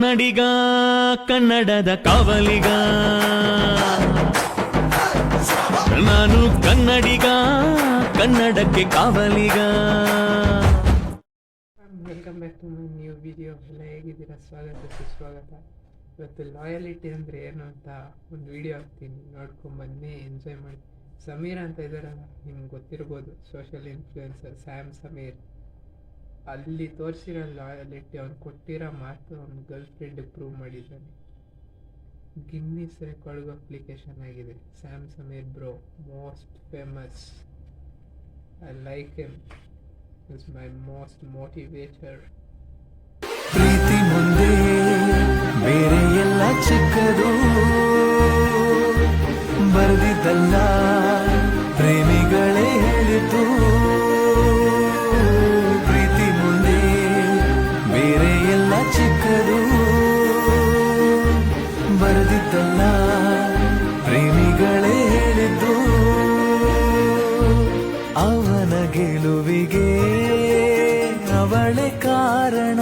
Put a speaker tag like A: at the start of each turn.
A: ಕನ್ನಡಿಗ ಕನ್ನಡದ ಕಾವಲಿಗ ನಾನು ಕನ್ನಡಿಗ ಕನ್ನಡಕ್ಕೆ ಕಾವಲಿಗ.
B: Welcome back to my new video. ಎಲ್ಲ ಹೇಗಿದ್ದೀರಾ? ಸ್ವಾಗತ ಸುಸ್ವಾಗತ. ಇವತ್ತು ಲಾಯಲಿಟಿ ಅಂದರೆ ಏನು ಅಂತ ಒಂದು ವಿಡಿಯೋ ಹಾಕ್ತೀನಿ, ನೋಡ್ಕೊಂಬನ್ನಿ, ಎಂಜಾಯ್ ಮಾಡಿ. ಸಮೀರ್ ಅಂತ ಇದ್ದಾರಲ್ಲ, ನಿಮ್ಗೆ ಗೊತ್ತಿರ್ಬೋದು, ಸೋಷಿಯಲ್ ಇನ್ಫ್ಲೂಯೆನ್ಸರ್ ಸ್ಯಾಮ್ ಸಮೀರ್. ಅಲ್ಲಿ ತೋರಿಸಿರೋ ಲಾಯಲಿಟಿ, ಅವ್ನು ಕೊಟ್ಟಿರೋ ಮಾತು ಅವ್ನ ಗರ್ಲ್ ಫ್ರೆಂಡಿಗೆ ಪ್ರೂವ್ ಮಾಡಿದ್ದಾನೆ. ಗಿನ್ನಿಸ್ ರೆಕಾರ್ಡ್ಗೂ ಅಪ್ಲಿಕೇಶನ್ ಆಗಿದೆ. Sam Sameer bro, most famous. I like him, is my most motivator.
C: ಪ್ರೀತಿ ಮುಂದೆ ಬೇರೆ ಎಲ್ಲ ಚಿಕ್ಕದು, ಬರ್ದಿದ್ದಲ್ಲ ಪ್ರೇಮಿಗಳೇ ಹೇಳಿತು. ಪ್ರೀತಿ ಮುಂದೆ ಬೇರೆ ಎಲ್ಲ ಚಿಕ್ಕದು, ಬರ್ದಿದ್ದಲ್ಲ ಪ್ರೇಮಿಗಳೇ ಹೇಳಿದ್ದು. ಅವನ ಗೆಲುವಿಗೆ ಅವಳೇ ಕಾರಣ.